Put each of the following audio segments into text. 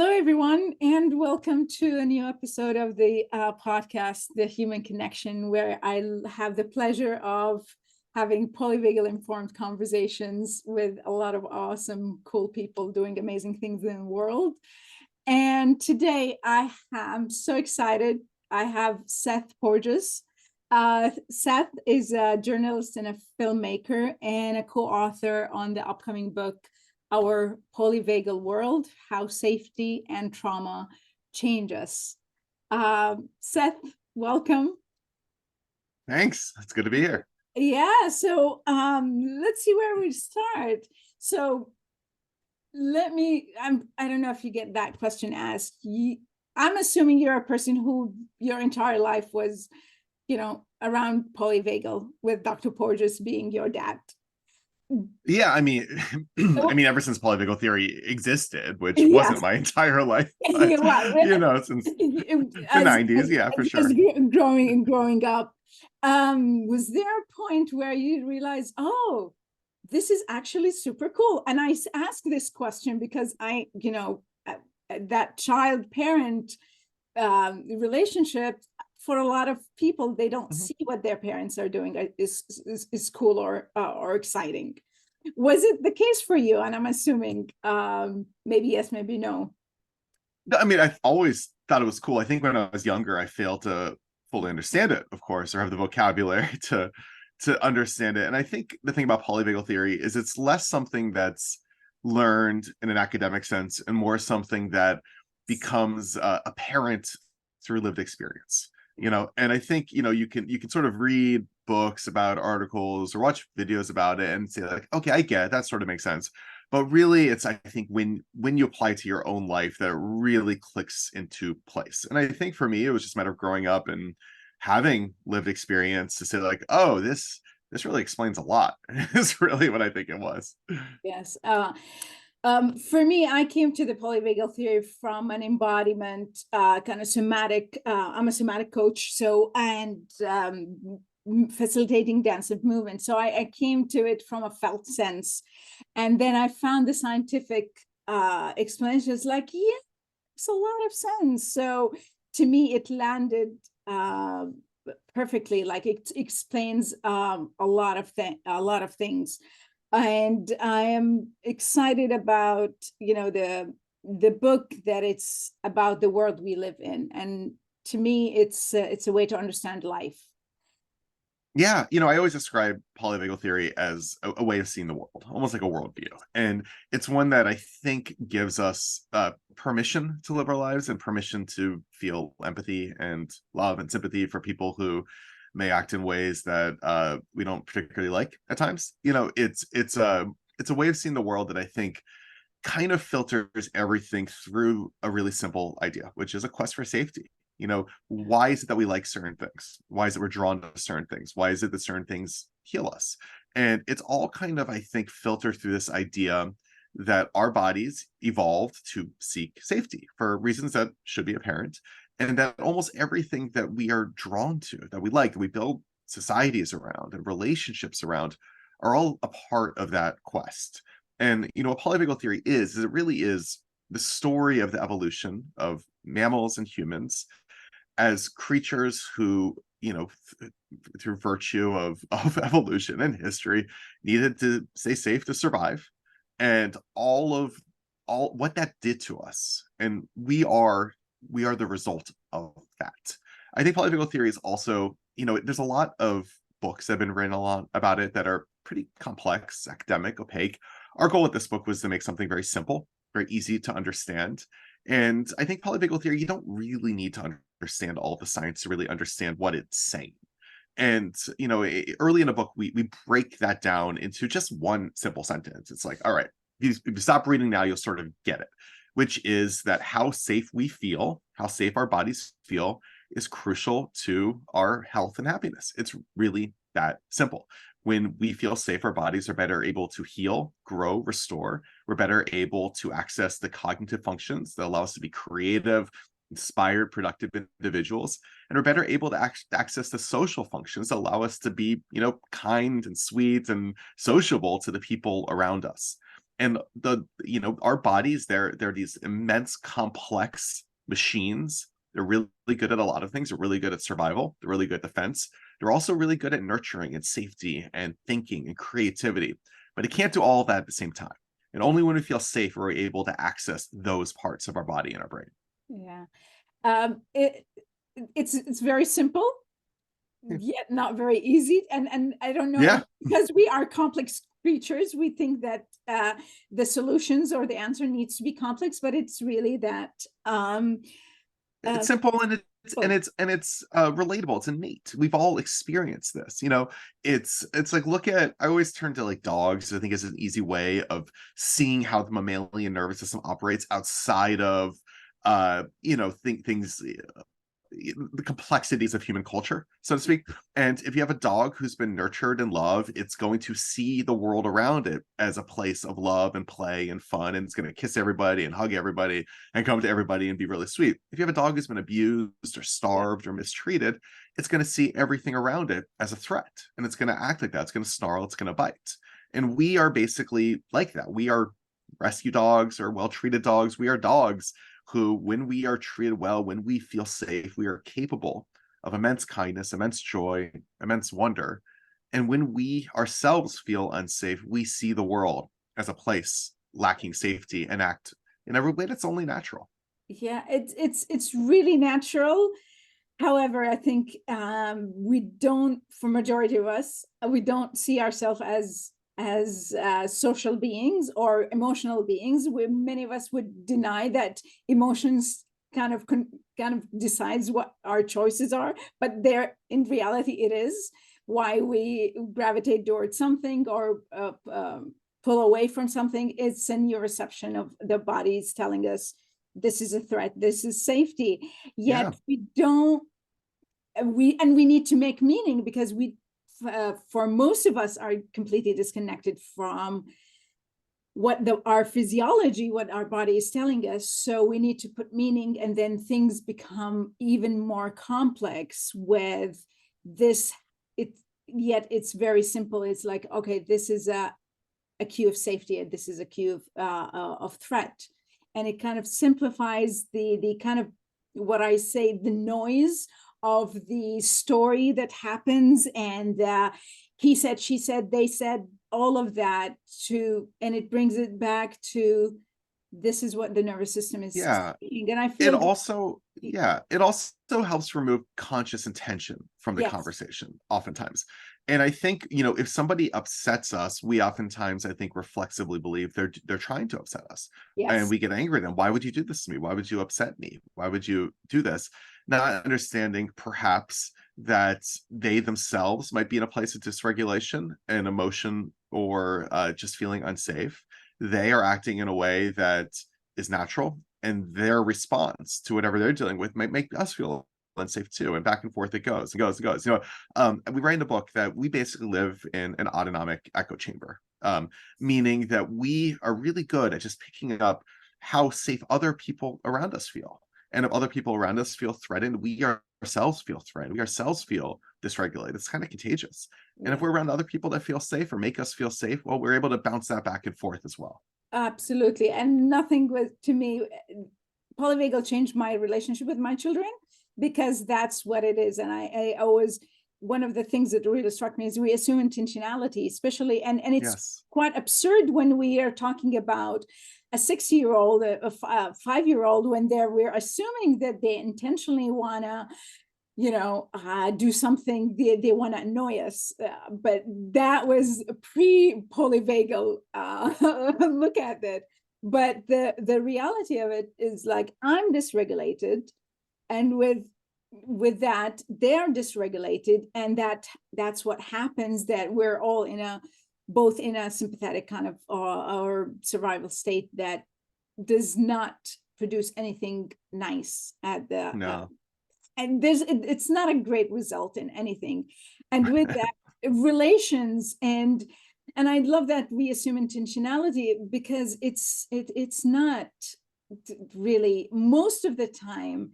Hello, everyone, and welcome to a new episode of the podcast, The Human Connection, where I have the pleasure of having polyvagal informed conversations with a lot of awesome, cool people doing amazing things in the world. And today I am so excited. I have Seth Porges. Seth is a journalist and a filmmaker and a co-author on the upcoming book, Our Polyvagal World, How Safety and Trauma Change Us. Seth, welcome. Thanks. It's good to be here. Yeah, so let's see where we start. So I don't know if you get that question asked. I'm assuming you're a person who your entire life was, around polyvagal, with Dr. Porges being your dad. Yeah, I mean, ever since polyvagal theory existed, which wasn't my entire life, but, since the 90s, yeah, for sure. Growing up, was there a point where you realized, oh, this is actually super cool? And I ask this question because that child-parent relationship, for a lot of people, they don't see what their parents are doing is cool or exciting. Was it the case for you? And I'm assuming maybe yes, maybe no. I mean, I've always thought it was cool. I think when I was younger, I failed to fully understand it, of course, or have the vocabulary to understand it. And I think the thing about polyvagal theory is it's less something that's learned in an academic sense and more something that becomes apparent through lived experience. And I think you can sort of read books about articles or watch videos about it and say, like, okay, I get it, that sort of makes sense. But really, it's, I think, when you apply it to your own life that it really clicks into place. And I think for me, it was just a matter of growing up and having lived experience to say, like, oh, this really explains a lot. Is really what I think it was. Yes. For me, I came to the polyvagal theory from an embodiment, kind of somatic. I'm a somatic coach, and facilitating dance and movement. So I came to it from a felt sense, and then I found the scientific explanations. Like, yeah, it's a lot of sense. So to me, it landed perfectly. Like, it explains a lot of things. And I am excited about the book, that it's about the world we live in, and to me it's a way to understand life. Yeah, I always describe polyvagal theory as a way of seeing the world, almost like a worldview. And it's one that I think gives us permission to live our lives and permission to feel empathy and love and sympathy for people who may act in ways that we don't particularly like at times. It's a way of seeing the world that I think kind of filters everything through a really simple idea, which is a quest for safety. Why is it that we like certain things? Why is it we're drawn to certain things? Why is it that certain things heal us? And it's all kind of, I think, filtered through this idea that our bodies evolved to seek safety for reasons that should be apparent. And that almost everything that we are drawn to, that we like, that we build societies around and relationships around, are all a part of that quest. And, what polyvagal theory is it really is the story of the evolution of mammals and humans as creatures who, through virtue of evolution and history, needed to stay safe to survive, and all what that did to us. And we are the result of that. I think polyvagal theory is also, there's a lot of books that have been written a lot about it that are pretty complex, academic, opaque. Our goal with this book was to make something very simple, very easy to understand. And I think polyvagal theory, you don't really need to understand all of the science to really understand what it's saying. And, early in a book, we break that down into just one simple sentence. It's like, all right, if you stop reading now, you'll sort of get it, which is that how safe we feel, how safe our bodies feel, is crucial to our health and happiness. It's really that simple. When we feel safe, our bodies are better able to heal, grow, restore. We're better able to access the cognitive functions that allow us to be creative, inspired, productive individuals. And we're better able to access the social functions that allow us to be, kind and sweet and sociable to the people around us. And our bodies, they're these immense complex machines. They're really good at a lot of things. They're really good at survival. They're really good at defense. They're also really good at nurturing and safety and thinking and creativity. But it can't do all of that at the same time. And only when we feel safe are we able to access those parts of our body and our brain. Yeah. It's very simple, yet not very easy. And I don't know, Yeah. because we are complex creatures, we think that the solutions or the answer needs to be complex, but it's really that It's simple, and it's relatable. It's innate. We've all experienced this. It's like, look at, I always turn to like dogs. I think is an easy way of seeing how the mammalian nervous system operates outside of things, the complexities of human culture, so to speak. And if you have a dog who's been nurtured in love, it's going to see the world around it as a place of love and play and fun, and it's going to kiss everybody and hug everybody and come to everybody and be really sweet. If you have a dog who's been abused or starved or mistreated, it's going to see everything around it as a threat, and it's going to act like that. It's going to snarl, it's going to bite. And we are basically like that. We are rescue dogs or well-treated dogs. We are dogs who, when we are treated well, when we feel safe, we are capable of immense kindness, immense joy, immense wonder. And when we ourselves feel unsafe, we see the world as a place lacking safety and act in every way that's only natural. Yeah, it's really natural. However, I think we don't, for majority of us, we don't see ourselves as social beings or emotional beings. Many of us would deny that emotions kind of decides what our choices are, but in reality it is why we gravitate towards something or pull away from something. It's a neuroception of the body's telling us this is a threat, this is safety. Yet we need to make meaning, because for most of us are completely disconnected from what our physiology, what our body is telling us. So we need to put meaning, and then things become even more complex with this. Yet it's very simple. It's like, okay, this is a cue of safety, and this is a cue of threat. And it kind of simplifies the kind of, what I say, the noise of the story that happens, and he said, she said, they said, all of that, and it brings it back to, this is what the nervous system is saying. And I feel it also helps remove conscious intention from the conversation oftentimes. And I think, if somebody upsets us, we oftentimes, I think, reflexively believe they're trying to upset us. And we get angry at them. Why would you do this to me? Why would you upset me? Why would you do this? Not understanding perhaps that they themselves might be in a place of dysregulation and emotion, or just feeling unsafe. They are acting in a way that is natural, and their response to whatever they're dealing with might make us feel unsafe too. And back and forth it goes and goes and goes. We write in the book that we basically live in an autonomic echo chamber, meaning that we are really good at just picking up how safe other people around us feel. And if other people around us feel threatened, we ourselves feel threatened. We ourselves feel dysregulated. It's kind of contagious. And if we're around other people that feel safe or make us feel safe, well, we're able to bounce that back and forth as well. Absolutely. And nothing was, to me, Polyvagal changed my relationship with my children, because that's what it is. And I always, one of the things that really struck me is we assume intentionality, especially, and it's quite absurd when we are talking about a 6-year-old, a 5-year-old, when we're assuming that they intentionally want to, do something, they want to annoy us. But that was pre-polyvagal look at it. But the reality of it is, like, I'm dysregulated, and with that, they're dysregulated, and that's what happens, that we're all both in a sympathetic kind of or survival state that does not produce anything nice at the and it's not a great result in anything. And with that, relations, and I love that we assume intentionality, because it's not really, most of the time,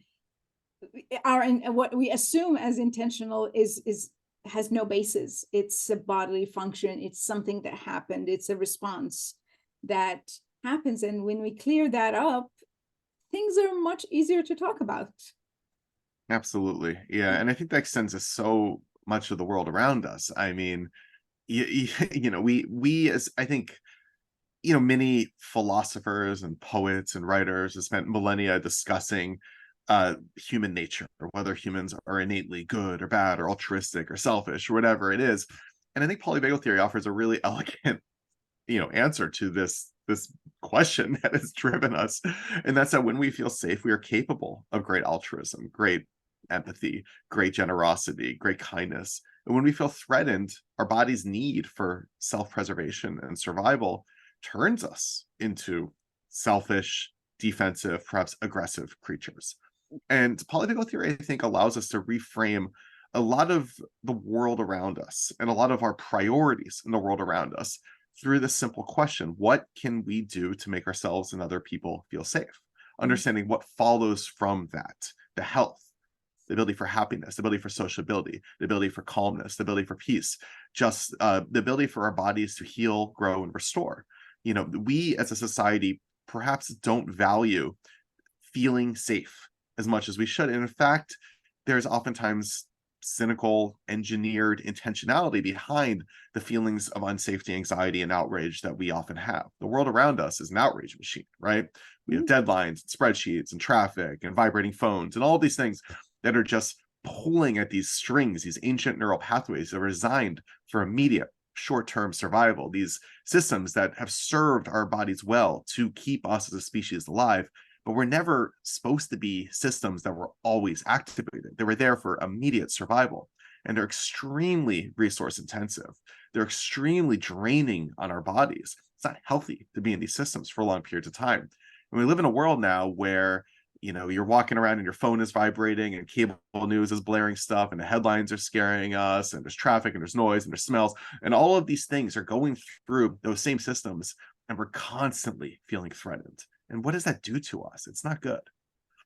what we assume as intentional has no basis. It's a bodily function. It's something that happened. It's a response that happens. And when we clear that up, things are much easier to talk about. Absolutely. Yeah. And I think that extends to so much of the world around us. I mean, we as I think, many philosophers and poets and writers have spent millennia discussing human nature, or whether humans are innately good or bad or altruistic or selfish or whatever it is. And I think polyvagal theory offers a really elegant, answer to this question that has driven us. And that's that when we feel safe, we are capable of great altruism, great empathy, great generosity, great kindness. And when we feel threatened, our body's need for self-preservation and survival turns us into selfish, defensive, perhaps aggressive creatures. And polyvagal theory, I think, allows us to reframe a lot of the world around us and a lot of our priorities in the world around us through this simple question: what can we do to make ourselves and other people feel safe? Understanding what follows from that: the health, the ability for happiness, the ability for sociability, the ability for calmness, the ability for peace, just the ability for our bodies to heal, grow, and restore. We as a society perhaps don't value feeling safe as much as we should. And in fact, there's oftentimes cynical, engineered intentionality behind the feelings of unsafety, anxiety, and outrage that we often have. The world around us is an outrage machine, right? We have deadlines, and spreadsheets, and traffic, and vibrating phones, and all these things that are just pulling at these strings, these ancient neural pathways that are designed for immediate short-term survival, these systems that have served our bodies well to keep us as a species alive. But we're never supposed to be systems that were always activated. They were there for immediate survival, and they're extremely resource intensive. They're extremely draining on our bodies. It's not healthy to be in these systems for long periods of time. And we live in a world now where, you're walking around and your phone is vibrating and cable news is blaring stuff and the headlines are scaring us and there's traffic and there's noise and there's smells, and all of these things are going through those same systems, and we're constantly feeling threatened. And what does that do to us? It's not good.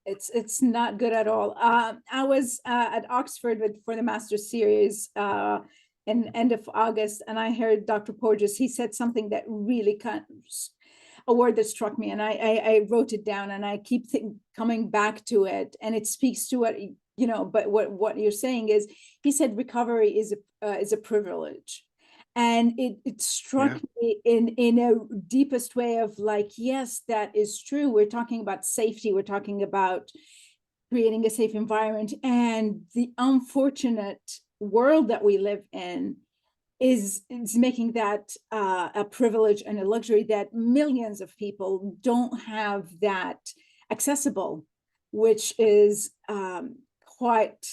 It's not good at all. I was at Oxford for the master's series in end of August, and I heard Dr. Porges. He said something that really a word that struck me, and I wrote it down, and I keep coming back to it, and it speaks to what But what you're saying is, he said recovery is a privilege. And it struck me in a deepest way of like, yes, that is true. We're talking about safety. We're talking about creating a safe environment. And the unfortunate world that we live in is making that a privilege and a luxury that millions of people don't have that accessible, which is quite...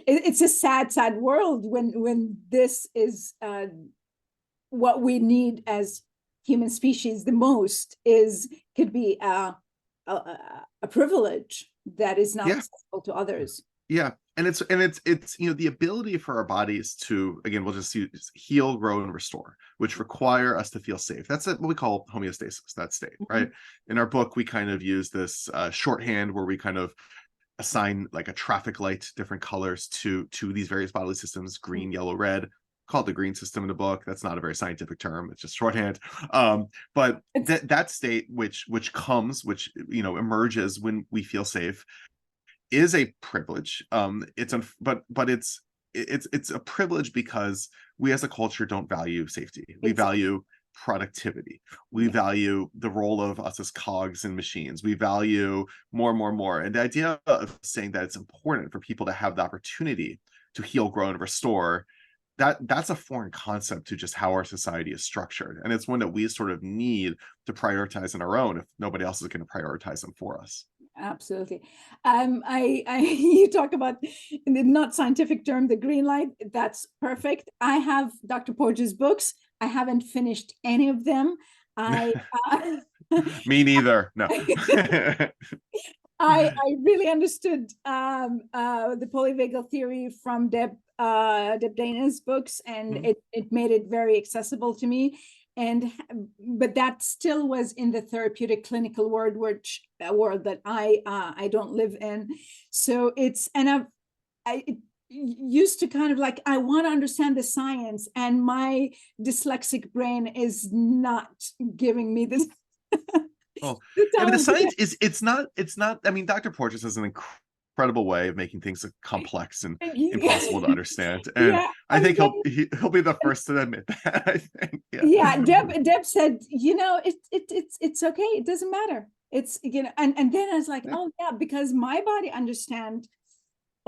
it's a sad world when this is what we need as human species the most could be a privilege that is not accessible to others. Yeah. And it's the ability for our bodies to, again, we'll just use heal, grow, and restore, which require us to feel safe. That's what we call homeostasis, that state, right? In our book, we kind of use this shorthand where we kind of assign like a traffic light, different colors to these various bodily systems: green, yellow, red. Called the green system in the book. That's not a very scientific term. It's just shorthand. But that state which emerges when we feel safe is a privilege. It's a privilege because we as a culture don't value safety. We value productivity. We value the role of us as cogs in machines. We value more. And the idea of saying that it's important for people to have the opportunity to heal, grow, and restore, that's a foreign concept to just how our society is structured. And it's one that we sort of need to prioritize on our own if nobody else is going to prioritize them for us. Absolutely. You talk about, in the not scientific term, the green light. That's perfect. I have Dr. Porges' books. I haven't finished any of them. Me neither. No. I really understood the polyvagal theory from Deb Dana's books, and it made it very accessible to me. But that still was in the therapeutic clinical world that I don't live in. So used to kind of like, I want to understand the science, and my dyslexic brain is not giving me this. Oh, the I mean, the time to science is, it's not, I mean, Dr. Porges has an incredible way of making things complex and impossible to understand. And yeah, I and think then he'll be the first to admit that, I think. Yeah. yeah, Deb said, it's okay, it doesn't matter, it's, and then I was like, Yeah. oh yeah, because my body understand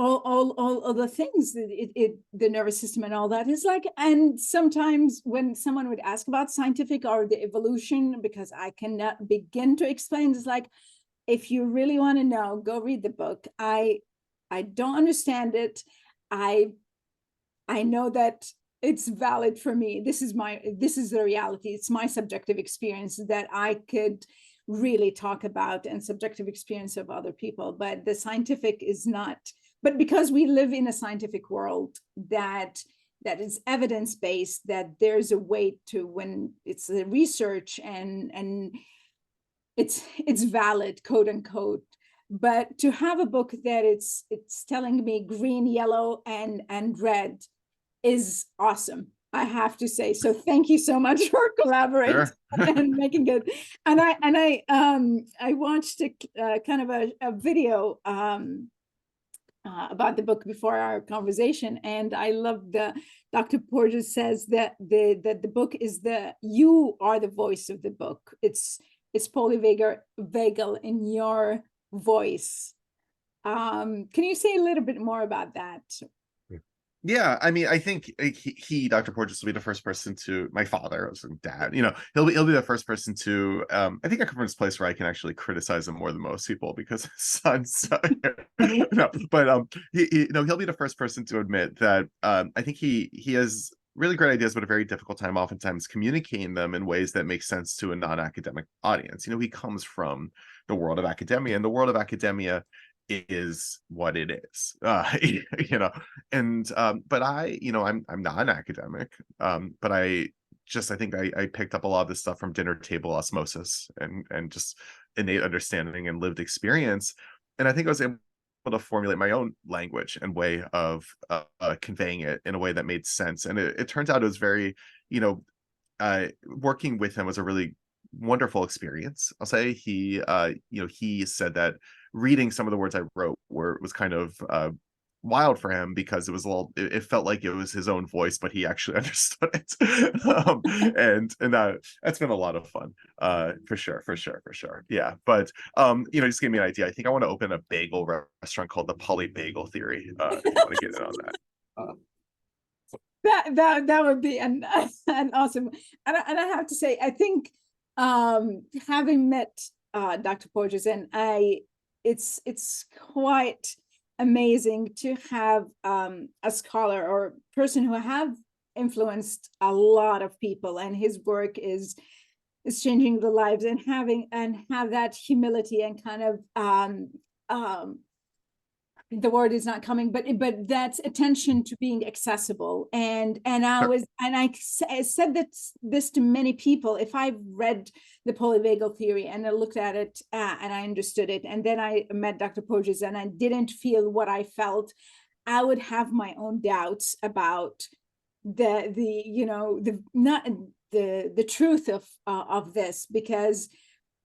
all of the things that the nervous system and all that is like. And sometimes when someone would ask about scientific or the evolution, because I cannot begin to explain, it's like, if you really want to know, go read the book. I don't understand it. I know that it's valid for me. This is the reality. It's my subjective experience that I could really talk about, and subjective experience of other people. But the scientific is not. But because we live in a scientific world that is evidence-based, that there's a way to, when it's the research and it's valid, quote unquote. But to have a book that it's telling me green, yellow, and red is awesome, I have to say. So thank you so much for collaborating Sure. and making it. And I watched kind of a video about the book before our conversation, and I love the Dr. Porges says that the book is you are the voice of the book. It's Polyvagal in your voice. Can you say a little bit more about that? Yeah, I mean, I think Dr. Porges will be the first person to, my father, I was like, dad, he'll be the first person to, I think I come from this place where I can actually criticize him more than most people, because his son's, no, but he'll be the first person to admit that, I think he has really great ideas, but a very difficult time oftentimes communicating them in ways that make sense to a non-academic audience. He comes from the world of academia, and the world of academia is what it is, and but I'm not an academic, but I think I picked up a lot of this stuff from dinner table osmosis and just innate understanding and lived experience, and I think I was able to formulate my own language and way of conveying it in a way that made sense. And it turns out it was very, working with him was a really wonderful experience. I'll say he said that reading some of the words I wrote was kind of wild for him, because it felt like it was his own voice, but he actually understood it. And that's been a lot of fun, for sure. Yeah, but just gave me an idea. I think I want to open a bagel restaurant called the Polyvagal Theory. If you want to get in on that. That would be an awesome. And I have to say, I think having met Dr. Porges, and it's quite amazing to have a scholar or person who have influenced a lot of people, and his work is changing the lives, and have that humility and kind of the word is not coming, but that's attention to being accessible. And I said that this to many people. If I've read the polyvagal theory and I looked at it and I understood it, and then I met Dr. Porges and I didn't feel what I felt, I would have my own doubts about the truth of this, because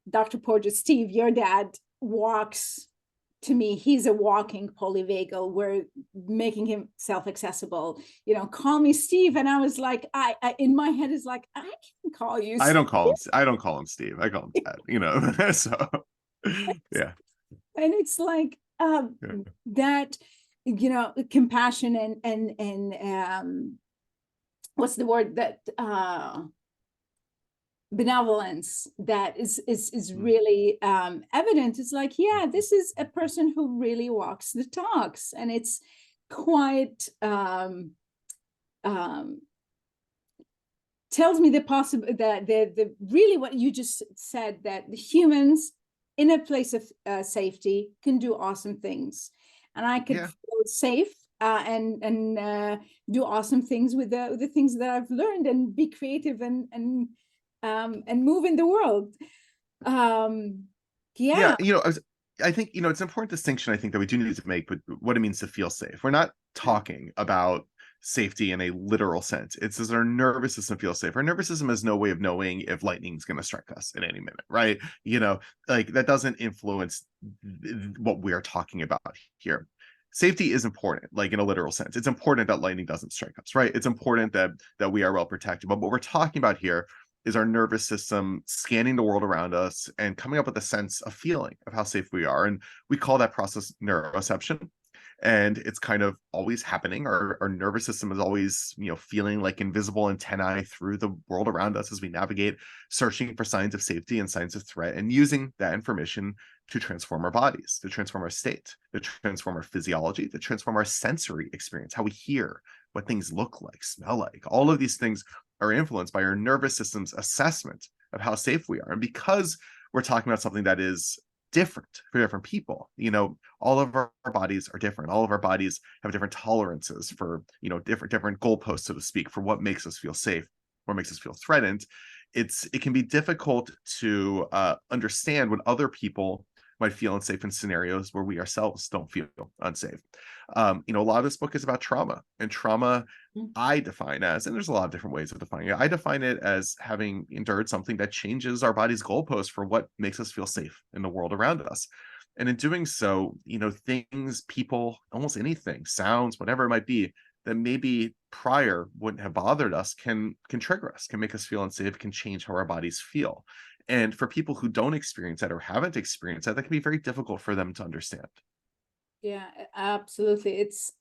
Dr. Porges, Steve, your dad, walks, to me, he's a walking polyvagal. We're making himself accessible. Call me Steve. And I was like, I in my head is like, I can call you I Steve. don't call him Steve. I call him Ted, so yeah. And it's like that, compassion and what's the word, that benevolence that is really evident. It's like, yeah, this is a person who really walks the talks, and it's quite tells me the really what you just said, that the humans in a place of safety can do awesome things, and I could feel safe and do awesome things with the things that I've learned, and be creative and move in the world. Yeah. Yeah, I think, it's an important distinction I think that we do need to make, but what it means to feel safe. We're not talking about safety in a literal sense. It's as our nervous system feels safe. Our nervous system has no way of knowing if lightning's going to strike us at any minute, right? Like that doesn't influence what we're talking about here. Safety is important, like in a literal sense. It's important that lightning doesn't strike us, right? It's important that we are well protected. But what we're talking about here is our nervous system scanning the world around us and coming up with a sense of feeling of how safe we are. And we call that process neuroception. And it's kind of always happening. Our nervous system is always, feeling like invisible antennae through the world around us as we navigate, searching for signs of safety and signs of threat, and using that information to transform our bodies, to transform our state, to transform our physiology, to transform our sensory experience, how we hear, what things look like, smell like. All of these things are influenced by our nervous system's assessment of how safe we are. And because we're talking about something that is different for different people, all of our bodies are different. All of our bodies have different tolerances for, different goalposts, so to speak, for what makes us feel safe, what makes us feel threatened. It can be difficult to understand when other people might feel unsafe in scenarios where we ourselves don't feel unsafe. A lot of this book is about trauma, and trauma I define as, and there's a lot of different ways of defining it. I define it as having endured something that changes our body's goalpost for what makes us feel safe in the world around us. And in doing so, things, people, almost anything, sounds, whatever it might be, that maybe prior wouldn't have bothered us can trigger us, can make us feel unsafe, can change how our bodies feel. And for people who don't experience that or haven't experienced that can be very difficult for them to understand. Yeah, absolutely. It's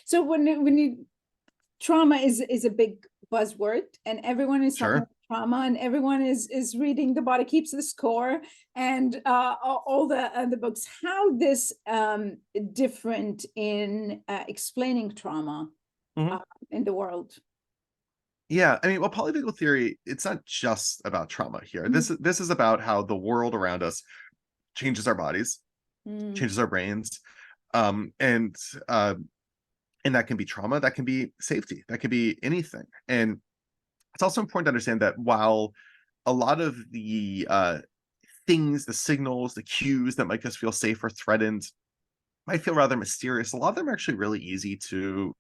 so when you trauma is a big buzzword, and everyone is talking Sure. about trauma, and everyone is reading The Body Keeps the Score, and all the books. How this different in explaining trauma Mhm. in the world? Yeah, I mean, well, polyvagal theory, it's not just about trauma here. Mhm. This is about how the world around us changes our bodies, Mm. changes our brains, um, and uh, and that can be trauma, that can be safety, that can be anything. And it's also important to understand that while a lot of the things, the signals, the cues that make us feel safe or threatened might feel rather mysterious, a lot of them are actually really easy to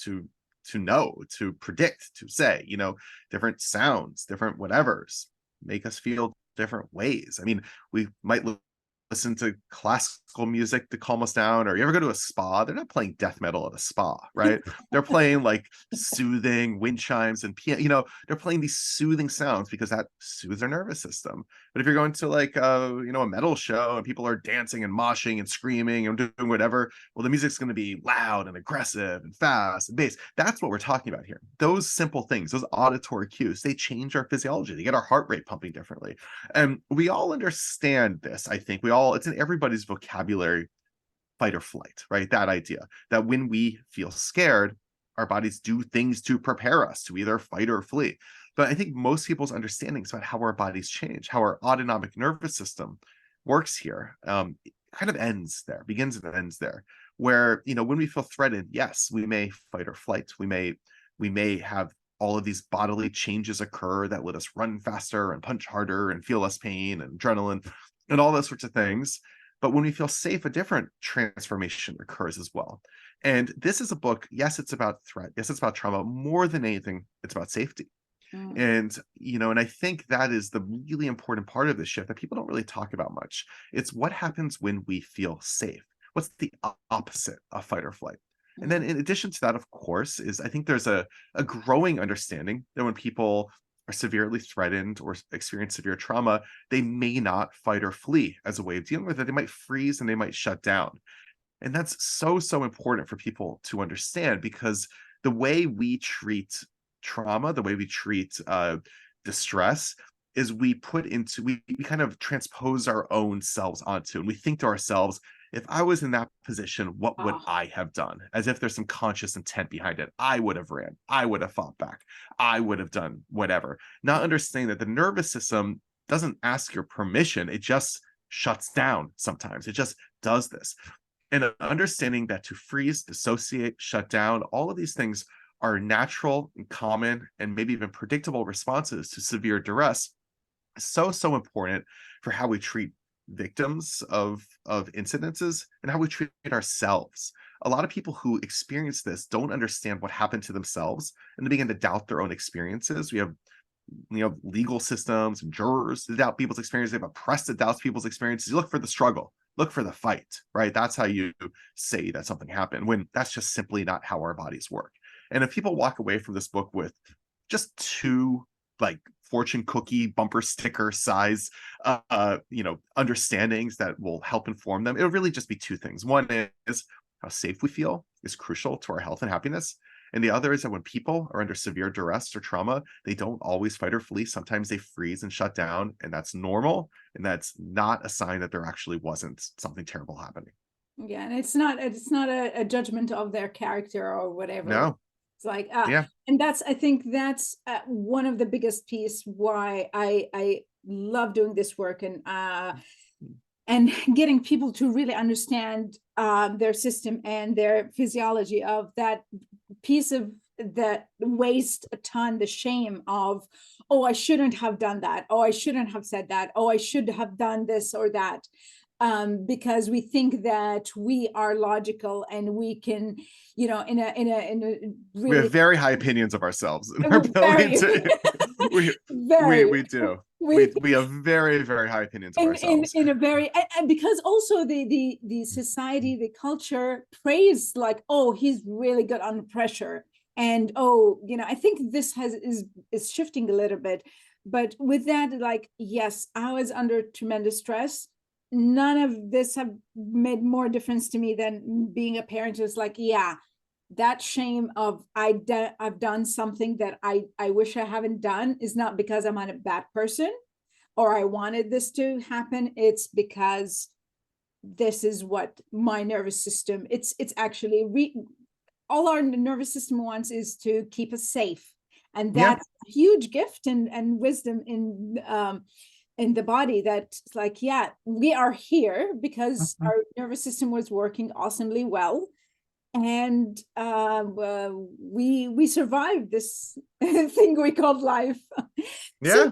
to know, to predict, to say. Different sounds, different whatevers make us feel different ways. I mean, we might listen to classical music to calm us down, or you ever go to a spa? They're not playing death metal at a spa, right? They're playing like soothing wind chimes and piano. They're playing these soothing sounds because that soothes our nervous system. But if you're going to like a metal show and people are dancing and moshing and screaming and doing whatever, well, the music's going to be loud and aggressive and fast and bass. That's what we're talking about here. Those simple things, those auditory cues, they change our physiology. They get our heart rate pumping differently. And we all understand this. I think it's in everybody's vocabulary, fight or flight, right? That idea that when we feel scared, our bodies do things to prepare us to either fight or flee. But I think most people's understandings about how our bodies change, how our autonomic nervous system works here, kind of ends there, begins and ends there. Where, when we feel threatened, yes, we may fight or flight. We may have all of these bodily changes occur that let us run faster and punch harder and feel less pain and adrenaline and all those sorts of things. But when we feel safe, a different transformation occurs as well. And this is a book, yes, it's about threat. Yes, it's about trauma. More than anything, it's about safety. Mm. And I think that is the really important part of this shift that people don't really talk about much. It's what happens when we feel safe. What's the opposite of fight or flight? And then Mm. in addition to that, of course, is I think there's a growing understanding that when people are severely threatened or experience severe trauma, they may not fight or flee as a way of dealing with it. They might freeze and they might shut down. And that's so, so important for people to understand, because the way we treat trauma, the way we treat distress, is we kind of transpose our own selves onto, and we think to ourselves, if I was in that position, what would Ah. I have done? As if there's some conscious intent behind it. I would have ran. I would have fought back. I would have done whatever. Not understanding that the nervous system doesn't ask your permission. It just shuts down sometimes. It just does this. And understanding that to freeze, dissociate, shut down, all of these things are natural and common and maybe even predictable responses to severe duress, so, so important for how we treat victims of incidences and how we treat ourselves. A lot of people who experience this don't understand what happened to themselves, and they begin to doubt their own experiences. We have legal systems and jurors that doubt people's experiences. They have a press that doubts people's experiences. You look for the struggle, look for the fight, right? That's how you say that something happened, when that's just simply not how our bodies work. And if people walk away from this book with just two like fortune cookie bumper sticker size understandings that will help inform them, it'll really just be two things. One is how safe we feel is crucial to our health and happiness. And the other is that when people are under severe duress or trauma, they don't always fight or flee. Sometimes they freeze and shut down, and that's normal. And that's not a sign that there actually wasn't something terrible happening. Yeah, and it's not a judgment of their character or whatever. No. It's like, Yeah. and I think that's one of the biggest piece why I love doing this work, and getting people to really understand their system and their physiology of that piece of that waste a ton, the shame of, oh, I shouldn't have done that. Oh, I shouldn't have said that. Oh, I should have done this or that. Because we think that we are logical and we can, in a really, we have very high opinions of ourselves and our ability to we do. We have very, very high opinions of ourselves. In a very, and because also the society, the culture praise like, oh, he's really good under pressure. And I think this is shifting a little bit. But with that, like, yes, I was under tremendous stress. None of this have made more difference to me than being a parent. Is like, yeah, that shame of I've done something that I wish I haven't done is not because I'm a bad person or I wanted this to happen. It's because this is what my nervous system, it's actually all our nervous system wants is to keep us safe. And that's a huge gift and wisdom in the body, that's like, yeah, we are here because our nervous system was working awesomely well. And we survived this thing we called life. Yeah.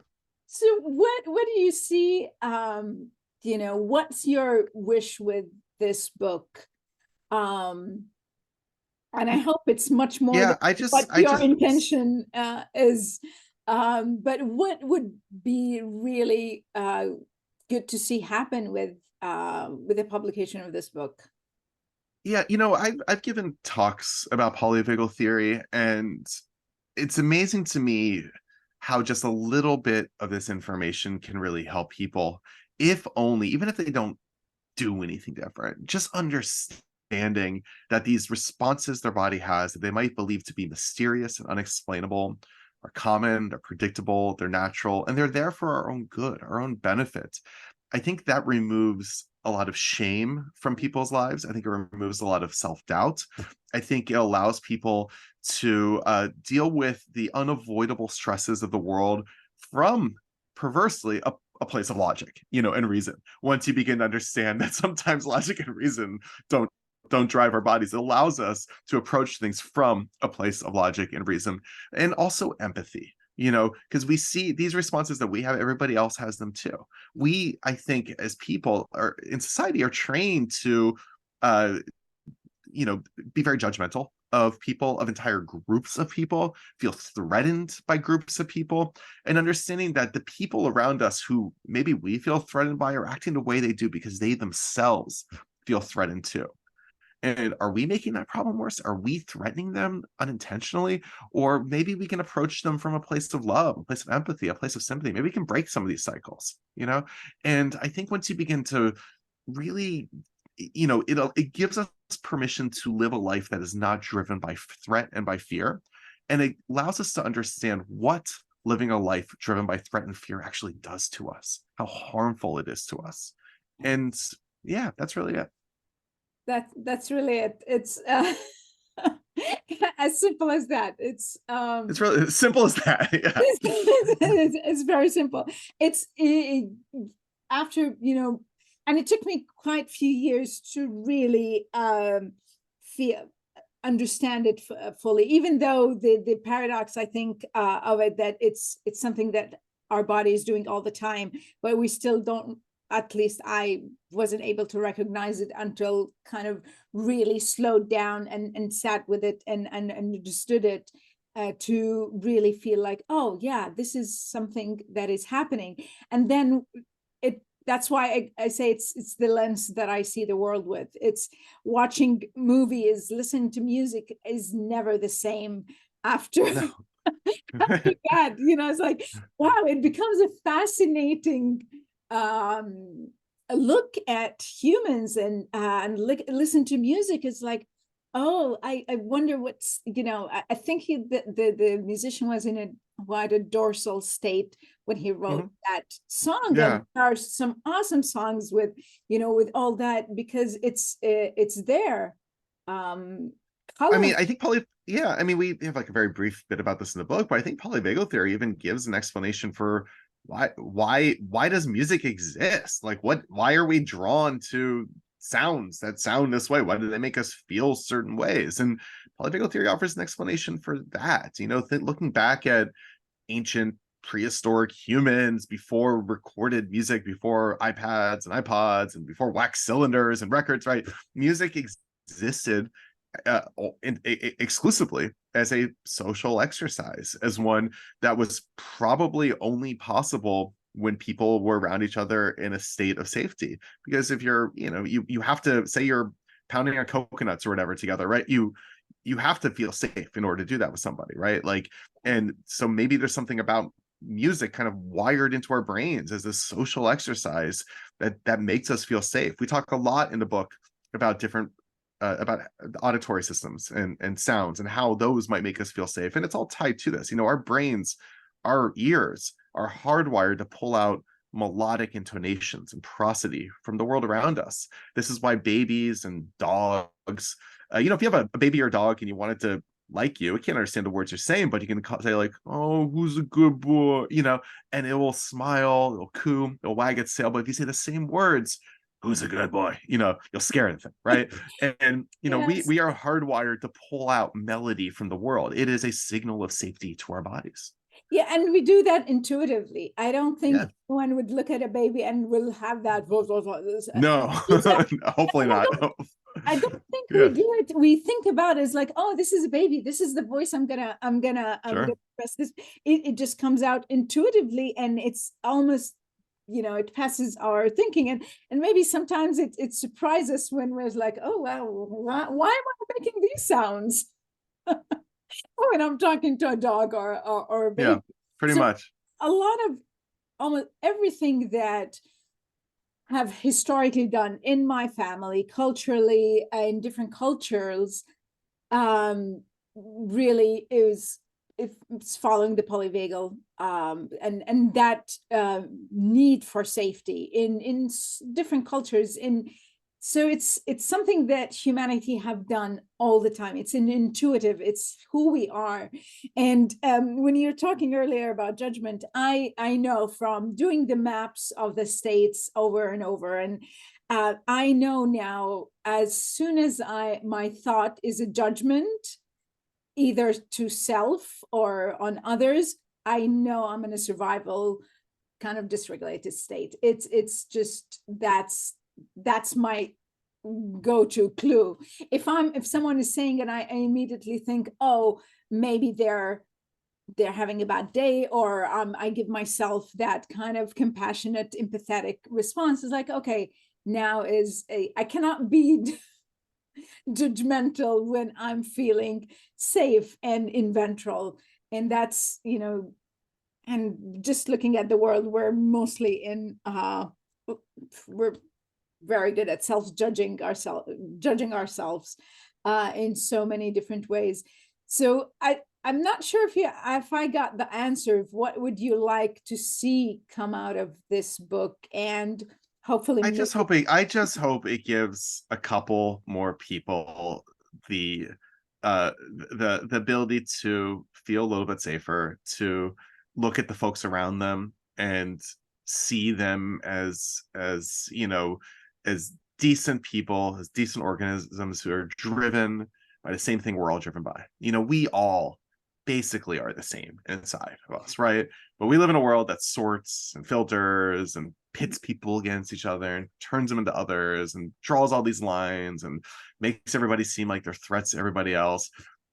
So what do you see? What's your wish with this book? And I hope it's much more than what your intention is. But what would be really good to see happen with the publication of this book? Yeah, I've given talks about polyvagal theory, and it's amazing to me how just a little bit of this information can really help people, if only, even if they don't do anything different, just understanding that these responses their body has that they might believe to be mysterious and unexplainable are common, they're predictable, they're natural, and they're there for our own good, our own benefit. I think that removes a lot of shame from people's lives. I think it removes a lot of self-doubt. I think it allows people to deal with the unavoidable stresses of the world from, perversely, a place of logic, and reason. Once you begin to understand that sometimes logic and reason don't drive our bodies, it allows us to approach things from a place of logic and reason, and also empathy. Because we see these responses that we have, everybody else has them too. We, I think, as people are in society, are trained to, be very judgmental of people, of entire groups of people, feel threatened by groups of people, and understanding that the people around us who maybe we feel threatened by are acting the way they do because they themselves feel threatened too. And are we making that problem worse? Are we threatening them unintentionally? Or maybe we can approach them from a place of love, a place of empathy, a place of sympathy. Maybe we can break some of these cycles, And I think once you begin to really, it gives us permission to live a life that is not driven by threat and by fear. And it allows us to understand what living a life driven by threat and fear actually does to us, how harmful it is to us. And yeah, that's really it. That's really it. It's as simple as that. It's really as simple as that. Yeah. It's very simple. It's after and it took me quite a few years to really understand it fully, even though the paradox, I think, of it, that it's something that our body is doing all the time, but we still don't at least I wasn't able to recognize it until kind of really slowed down and sat with it and understood it, to really feel like, oh yeah, this is something that is happening. And then that's why I say it's the lens that I see the world with. It's watching movies, listening to music is never the same after No. after that. It's like, wow, it becomes a fascinating look at humans, and listen to music. It's like, oh, I wonder what's, I think the musician was in a dorsal state when he wrote that song. Yeah. And there are some awesome songs with, with all that, because it's there. I mean, Color. I think I mean, we have like a very brief bit about this in the book, but I think polyvagal theory even gives an explanation for why does music exist? Like, why are we drawn to sounds that sound this way? Why do they make us feel certain ways? And polyvagal theory offers an explanation for that. Looking back at ancient prehistoric humans before recorded music, before iPads and iPods, and before wax cylinders and records, right? Music existed uh, exclusively as a social exercise, as one that was probably only possible when people were around each other in a state of safety. Because if you're, you have to, say you're pounding on coconuts or whatever together, right? You have to feel safe in order to do that with somebody, right? Like, and so maybe there's something about music kind of wired into our brains as a social exercise that makes us feel safe. We talk a lot in the book about different about auditory systems and sounds and how those might make us feel safe, and it's all tied to this. Our brains, our ears are hardwired to pull out melodic intonations and prosody from the world around us. This is why babies and dogs, if you have a baby or a dog and you want it to like you, it can't understand the words you're saying, but you can say like, oh, who's a good boy, and it will smile, it'll coo, it'll wag its tail. But if you say the same words, who's a good boy, you'll scare the thing, right? And Yes. we are hardwired to pull out melody from the world. It is a signal of safety to our bodies. Yeah, and we do that intuitively. I don't think Yeah. one would look at a baby and will have that. No. Hopefully not. I don't think Yeah. we do it. We think about it as like, oh, this is a baby. This is the voice I'm gonna Sure. press this. It just comes out intuitively, and it's almost, it passes our thinking, and maybe sometimes it surprises us when we're like, oh wow, why am I making these sounds? When I'm talking to a dog or a baby. Yeah, pretty So much. a lot of almost everything that have historically done in my family, culturally, in different cultures, really it's following the polyvagal, and that need for safety in different cultures. So it's something that humanity have done all the time. It's an intuitive, it's who we are. And when you're talking earlier about judgment, I know from doing the maps of the states over and over, and I know now, as soon as my thought is a judgment, either to self or on others, I know I'm in a survival kind of dysregulated state. It's just that's my go-to clue. If someone is saying, and I immediately think, oh, maybe they're having a bad day, or I give myself that kind of compassionate, empathetic response. Is like, okay, now I cannot be judgmental when I'm feeling safe and in ventral. And that's, and just looking at the world, we're mostly we're very good at judging ourselves in so many different ways. So I'm not sure if I got the answer of what would you like to see come out of this book, and hopefully I make just hope it gives a couple more people the the ability to feel a little bit safer, to look at the folks around them and see them as as decent people, as decent organisms who are driven by the same thing we're all driven by. We all basically are the same inside of us, right? But we live in a world that sorts and filters and pits people against each other and turns them into others and draws all these lines and makes everybody seem like they're threats to everybody else.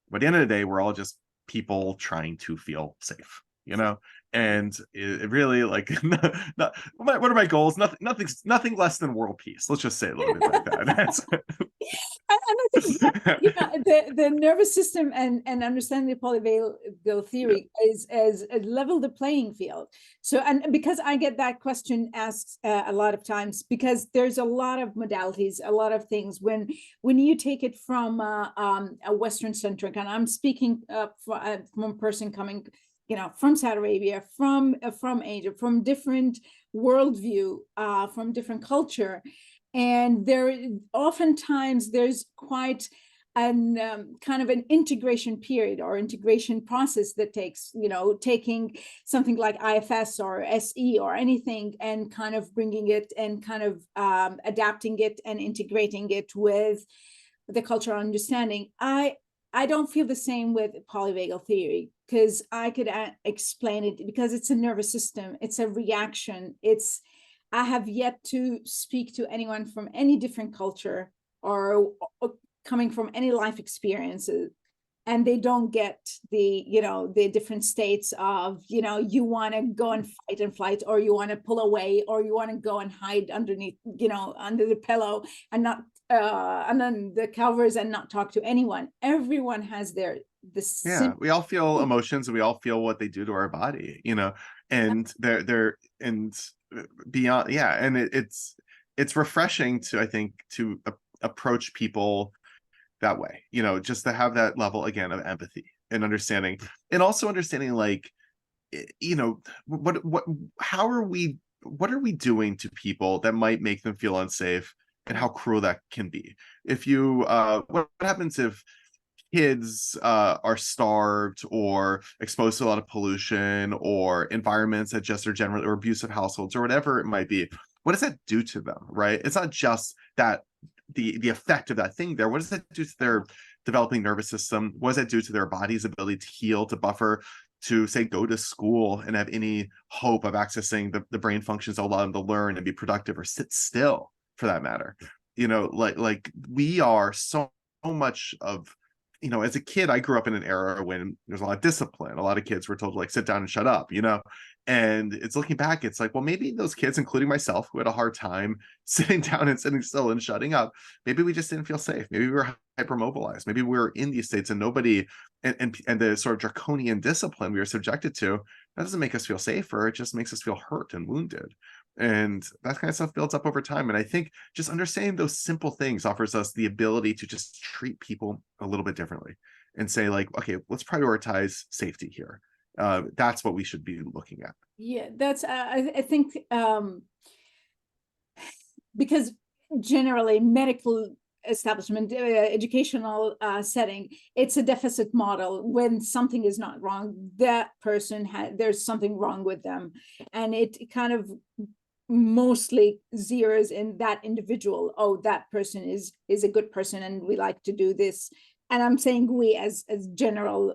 But at the end of the day, we're all just people trying to feel safe, you know? And it really like what are my goals? Nothing less than world peace. Let's just say a little bit like that. And I think the nervous system and understanding the polyvagal theory is as level the playing field. So, and because I get that question asked a lot of times, because there's a lot of modalities, a lot of things when you take it from a Western centric, and I'm speaking from a person coming, from Saudi Arabia, from Asia, from different worldview, from different culture. And oftentimes there's quite an kind of an integration period or integration process that takes, taking something like IFS or SE or anything and kind of bringing it and kind of adapting it and integrating it with the cultural understanding. I don't feel the same with polyvagal theory, because I could explain it, because it's a nervous system, it's a reaction. I have yet to speak to anyone from any different culture or coming from any life experiences, and they don't get the different states of, you want to go and fight and flight, or you want to pull away, or you want to go and hide underneath, under the pillow and not and then the covers and not talk to anyone. Everyone has We all feel emotions, and we all feel what they do to our body, and they're and beyond, and it's refreshing to, I think, to approach people that way, just to have that level again of empathy and understanding, and also understanding, like, what are we doing to people that might make them feel unsafe, and how cruel that can be. If you what happens if kids are starved or exposed to a lot of pollution, or environments that just are generally, or abusive households, or whatever it might be? What does that do to them, right? It's not just that the effect of that thing there. What does that do to their developing nervous system? What does that do to their body's ability to heal, to buffer, to, say, go to school and have any hope of accessing the brain functions that allow them to learn and be productive, or sit still, for that matter? Like we are so much of, as a kid, I grew up in an era when there's a lot of discipline. A lot of kids were told to, like, sit down and shut up, and it's looking back, it's like, well, maybe those kids, including myself, who had a hard time sitting down and sitting still and shutting up, maybe we just didn't feel safe. Maybe we were hypermobilized. Maybe we were in these states, and nobody, and the sort of draconian discipline we were subjected to, that doesn't make us feel safer. It just makes us feel hurt and wounded. And that kind of stuff builds up over time. And I think just understanding those simple things offers us the ability to just treat people a little bit differently, and say, like, okay, let's prioritize safety here. That's what we should be looking at. Yeah, that's I think because generally medical establishment, educational setting, it's a deficit model. When something is not wrong, that person there's something wrong with them, and it kind of mostly zeroes in that individual. Oh, that person is a good person, and we like to do this. And I'm saying we as general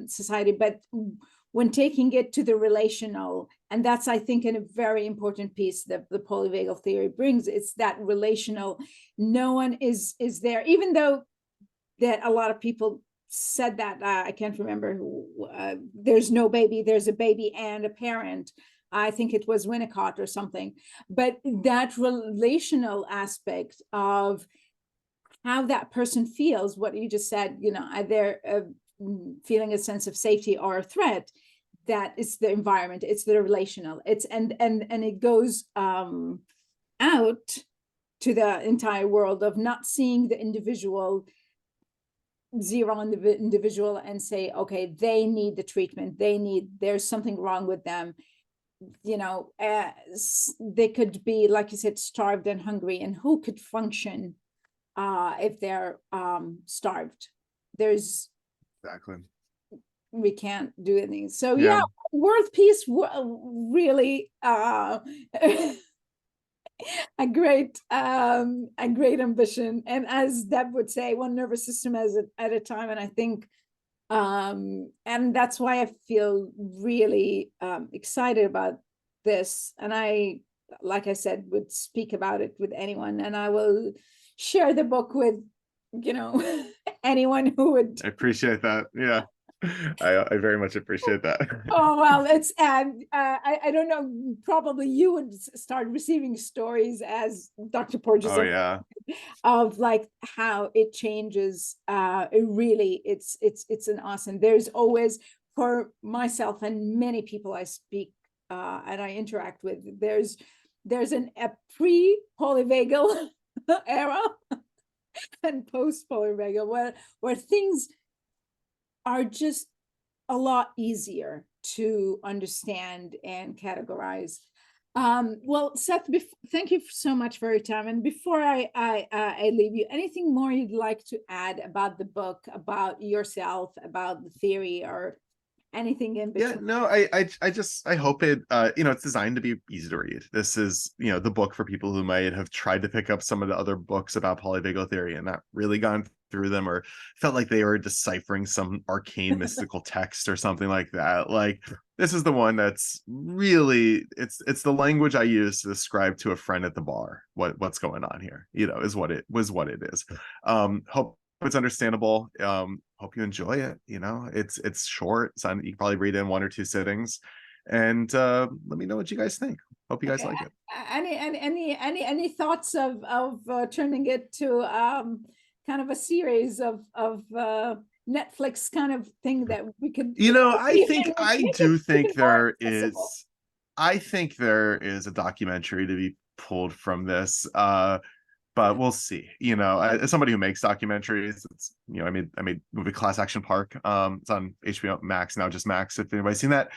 society, but when taking it to the relational, and that's, I think, a very important piece that the polyvagal theory brings, it's that relational. No one is there, even though that a lot of people said that, I can't remember who, there's no baby, there's a baby and a parent. I think it was Winnicott or something. But that relational aspect of how that person feels, what you just said, they're feeling a sense of safety or a threat, that is the environment, it's the relational, it's and it goes out to the entire world of not seeing the individual, zero on the individual, and say, okay, they need the treatment, there's something wrong with them. They could be, like you said, starved and hungry, and who could function if they're starved? There's Exactly. We can't do anything. So yeah, world peace, really a great ambition. And as Deb would say, one nervous system at a time. And I think And that's why I feel really excited about this. And I, like I said, would speak about it with anyone, and I will share the book with, anyone who would. I appreciate that. Yeah. I very much appreciate that. Oh, well, it's I don't know, probably you would start receiving stories as Dr. Porges Oh yeah. of like how it changes. It really, it's an awesome. There's always, for myself and many people I speak and I interact with, there's a pre-polyvagal era and post-polyvagal where things are just a lot easier to understand and categorize. Well, Seth, thank you so much for your time. And before I leave you, anything more you'd like to add about the book, about yourself, about the theory, or anything in Yeah, between? no, I hope it it's designed to be easy to read. This is, the book for people who might have tried to pick up some of the other books about polyvagal theory and not really gone through them, or felt like they were deciphering some arcane mystical text or something like that. Like, this is the one that's really, it's the language I use to describe to a friend at the bar what's going on here, is what it is. Hope it's understandable. Hope you enjoy it. It's short, so you can probably read it in 1 or 2 sittings, and let me know what you guys think. Hope you guys Okay. like it. Any thoughts of turning it to kind of a series of Netflix kind of thing that we could, I do think even more there accessible? is, a documentary to be pulled from this. But we'll see. As somebody who makes documentaries, it's, I made movie Class Action Park. It's on HBO Max now, just Max. If anybody's seen that,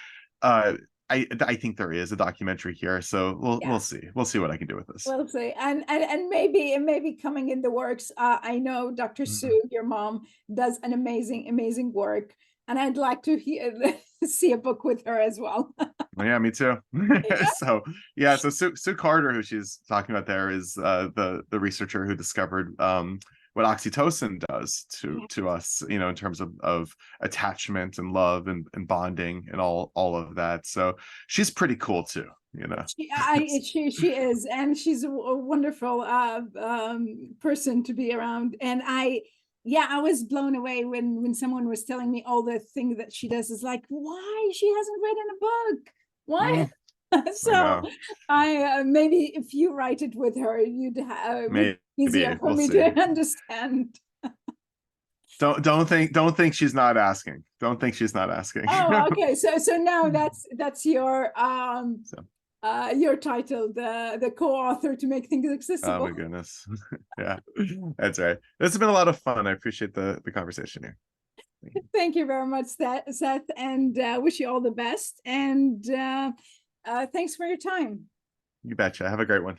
I think there is a documentary here, so we'll Yeah. see. We'll see what I can do with this. We'll see. And maybe it may be coming in the works. I know Dr. Mhm. Sue, your mom, does an amazing work, and I'd like to see a book with her as well. Yeah, me too. So yeah, so Sue Carter, who she's talking about there, is the researcher who discovered what oxytocin does to us, in terms of attachment and love and bonding and all of that. So she's pretty cool too. She is, and she's a wonderful person to be around. And I was blown away when someone was telling me all the things that she does. Is like, why she hasn't written a book? Why? I So know. I maybe if you write it with her, would Maybe be easier for we'll me see. to understand. Don't think she's not asking. Don't think she's not asking. Oh, okay. So now that's So, your title, the co-author to make things oh accessible. my goodness. Yeah, that's right. This has been a lot of fun. I appreciate the conversation here. Thank you very much, Seth, and wish you all the best. And thanks for your time. You betcha. Have a great one.